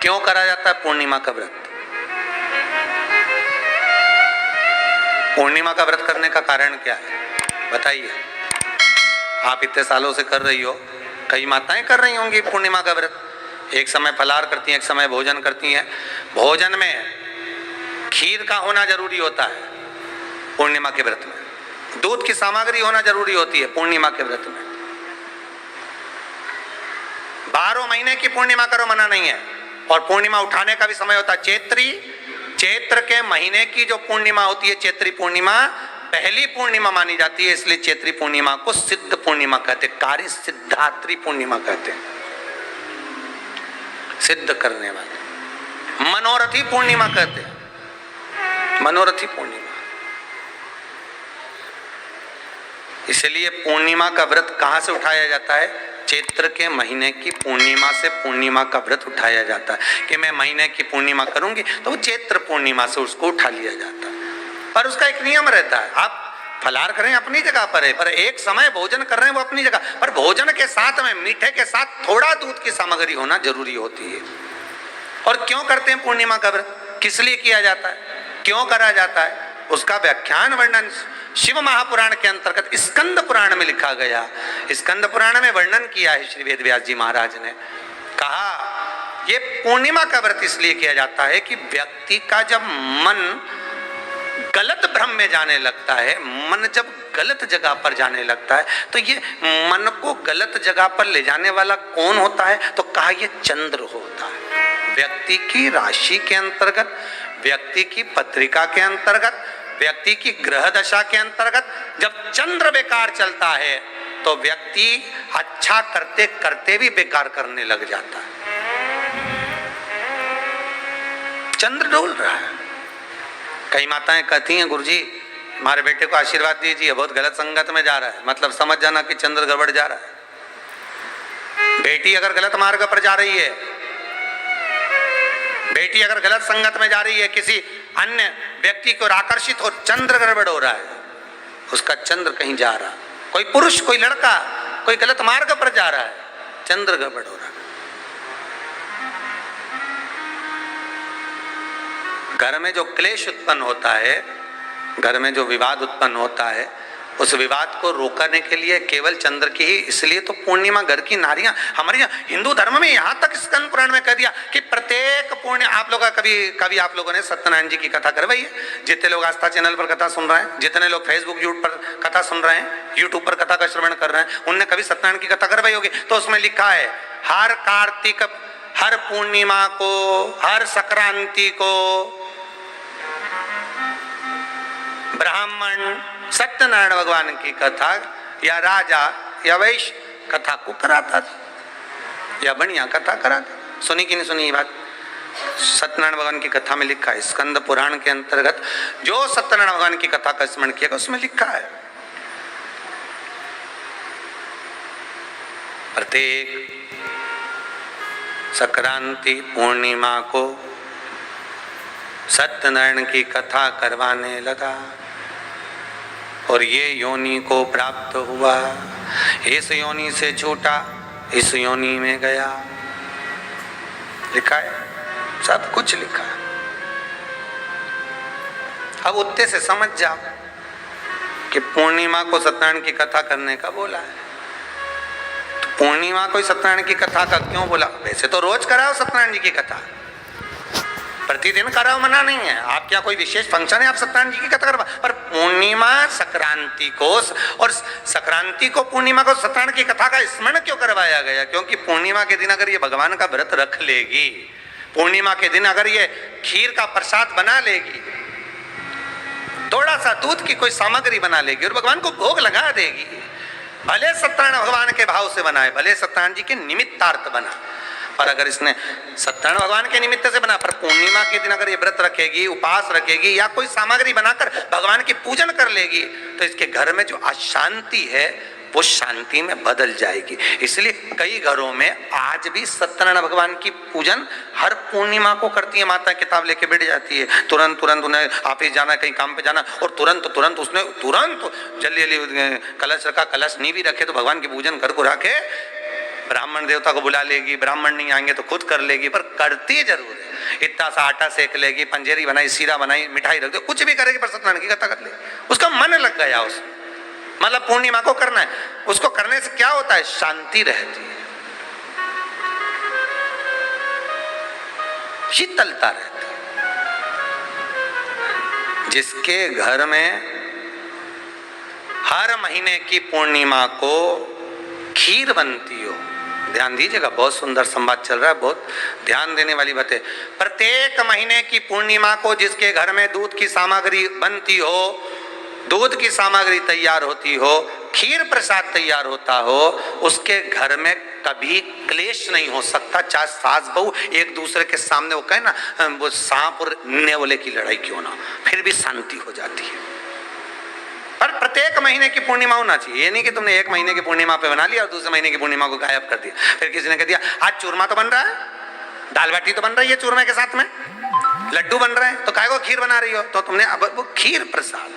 क्यों करा जाता है पूर्णिमा का व्रत? पूर्णिमा का व्रत करने का कारण क्या है बताइए? आप इतने सालों से कर रही हो, कई माताएं कर रही होंगी पूर्णिमा का व्रत। एक समय फलाहार करती हैं, एक समय भोजन करती हैं। भोजन में खीर का होना जरूरी होता है पूर्णिमा के व्रत में। दूध की सामग्री होना जरूरी होती है पूर्णिमा के व्रत में। 12 महीने की पूर्णिमा करो, मना नहीं है। और पूर्णिमा उठाने का भी समय होता है चैत्र के महीने की जो पूर्णिमा होती है, चैत्री पूर्णिमा पहली पूर्णिमा मानी जाती है, इसलिए चैत्री पूर्णिमा को सिद्ध पूर्णिमा कहते हैं, कार्य सिद्धात्री पूर्णिमा कहते हैं, सिद्ध करने वाले। मनोरथी पूर्णिमा कहते हैं, मनोरथी पूर्णिमा। इसलिए पूर्णिमा का व्रत कहां से उठाया जाता है? चैत्र के महीने की पूर्णिमा से पूर्णिमा का व्रत उठाया जाता है कि मैं महीने की पूर्णिमा करूंगी, तो वो चैत्र पूर्णिमा से उसको उठा लिया जाता है। पर उसका एक नियम रहता है, आप फलाहार करें अपनी जगह पर है, पर एक समय भोजन कर रहे हैं वो अपनी जगह पर। भोजन के साथ में मीठे के साथ थोड़ा दूध की सामग्री होना जरूरी होती है। और क्यों करते हैं पूर्णिमा का व्रत? किस लिए किया जाता है, क्यों करा जाता है, उसका व्याख्यान वर्णन शिव महापुराण के अंतर्गत स्कंद पुराण में लिखा गया। स्कंद पुराण में वर्णन किया है श्री वेद व्यास जी महाराज ने। कहा ये पूर्णिमा का व्रत इसलिए किया जाता है कि व्यक्ति का जब मन गलत भ्रम में जाने लगता है, मन जब गलत जगह पर जाने लगता है, तो ये मन को गलत जगह पर ले जाने वाला कौन होता है? तो कहा ये चंद्र होता है। व्यक्ति की राशि के अंतर्गत, व्यक्ति की पत्रिका के अंतर्गत, व्यक्ति की ग्रह दशा के अंतर्गत जब चंद्र बेकार चलता है तो व्यक्ति अच्छा करते करते भी बेकार करने लग जाता है। चंद्र डोल रहा है। कई माताएं कहती हैं गुरुजी हमारे बेटे को आशीर्वाद दीजिए, बहुत गलत संगत में जा रहा है। मतलब समझ जाना कि चंद्र गड़बड़ जा रहा है। बेटी अगर गलत मार्ग पर जा रही है, बेटी अगर गलत संगत में जा रही है, किसी अन्य व्यक्ति को आकर्षित हो, चंद्र गड़बड़ हो रहा है, उसका चंद्र कहीं जा रहा, कोई पुरुष कोई लड़का कोई गलत मार्ग पर जा रहा है, चंद्र गड़बड़ हो रहा है। घर में जो क्लेश उत्पन्न होता है, घर में जो विवाद उत्पन्न होता है, उस विवाद को रोकने के लिए केवल चंद्र की ही, इसलिए तो पूर्णिमा घर की नारियां हमारे यहाँ हिंदू धर्म में यहाँ तक स्कंद पुराण में कह दिया कि प्रत्येक पुण्य आप लोग कभी आप लोगों ने सत्यनारायण जी की कथा करवाई है? जितने लोग आस्था चैनल पर कथा सुन रहे हैं, जितने लोग फेसबुक यूट्यूब पर कथा सुन रहे हैं, यूट्यूब पर कथा का श्रवण कर रहे हैं, उनने कभी सत्यनारायण की कथा करवाई होगी। तो उसमें लिखा है हर कार्तिक, हर पूर्णिमा को, हर संक्रांति को ब्राह्मण सत्यनारायण भगवान की कथा या राजा या वैश्य कथा को कराता था या बढ़िया कथा कराता। सुनी कि नहीं सुनी ये बात? सत्यनारायण भगवान की कथा में लिखा है, स्कंद पुराण के अंतर्गत जो सत्यनारायण भगवान की कथा का स्मरण किया उसमें लिखा है प्रत्येक संक्रांति पूर्णिमा को सत्यनारायण की कथा करवाने लगा और ये योनि को प्राप्त हुआ, इस योनि से छूटा, इस योनि में गया। लिखा है, सब कुछ लिखा है। अब उत्ते से समझ जाओ कि पूर्णिमा को सत्यनारायण की कथा करने का बोला है। तो पूर्णिमा को सत्यनारायण की कथा का क्यों बोला? वैसे तो रोज कराओ सत्यनारायण जी की कथा, प्रतिदिन कराओ, मना नहीं है। आप क्या कोई विशेष फंक्शन है आप सत्यनारायण जी की कथा करवा, पर पूर्णिमा संक्रांति को और संक्रांति को पूर्णिमा को सत्यनारायण की कथा का स्मरण क्यों करवाया गया? क्योंकि पूर्णिमा के दिन अगर ये भगवान का व्रत रख लेगी, पूर्णिमा के दिन अगर ये खीर का प्रसाद बना लेगी, थोड़ा सा दूध की कोई सामग्री बना लेगी और भगवान को भोग लगा देगी, भले सत्यनारायण भगवान के भाव से बनाए, भले सत्यनारायण जी के निमित्तार्थ बना, पर अगर इसने सत्यनारायण भगवान के निमित्त से बना, पर पूर्णिमा के दिन अगर ये व्रत रखेगी, उपास रखेगी या कोई सामग्री बनाकर भगवान की पूजन कर लेगी, तो इसके घर में जो अशांति है वो शांति में बदल जाएगी। इसलिए कई घरों में आज भी सत्यनारायण भगवान की पूजन हर पूर्णिमा को करती है। माता किताब लेके बैठ जाती है, तुरंत उन्हें ऑफिस जाना, कहीं काम पे जाना, और तुरंत उसने जल्दी कलश रखा, कलश नहीं भी रखे तो भगवान की पूजन कर को रखे, ब्राह्मण देवता को बुला लेगी, ब्राह्मण नहीं आएंगे तो खुद कर लेगी, पर करती जरूर है। इतना सा आटा सेक लेगी, पंजेरी बनाई, सीरा बनाई, मिठाई रख दो, कुछ भी करेगी पर सत्यनारायण की कथा कर लेगी। उसका मन लग गया उसमें, मतलब पूर्णिमा को करना है। उसको करने से क्या होता है? शांति रहती है, शीतलता रहती है। जिसके घर में हर महीने की पूर्णिमा को खीर बनती हो, ध्यान दीजिएगा, बहुत सुंदर संवाद चल रहा है, बहुत ध्यान देने वाली बात है। प्रत्येक महीने की पूर्णिमा को जिसके घर में दूध की सामग्री बनती हो, दूध की सामग्री तैयार होती हो, खीर प्रसाद तैयार होता हो, उसके घर में कभी क्लेश नहीं हो सकता। चाहे सास बहू एक दूसरे के सामने वो कहे ना, वो सांप और नेवले की लड़ाई क्यों ना, फिर भी शांति हो जाती है। पर प्रत्येक महीने की पूर्णिमा होना चाहिए। ये नहीं कि तुमने एक महीने की पूर्णिमा पे बना लिया और दूसरे महीने की पूर्णिमा को गायब कर दिया। फिर किसी ने कह दिया आज चूरमा तो बन रहा है, दाल बाटी तो बन रही है चूरमे के साथ में, लड्डू बन रहे हैं, तो काहे को खीर बना रही हो? तो तुमने अब वो खीर प्रसाद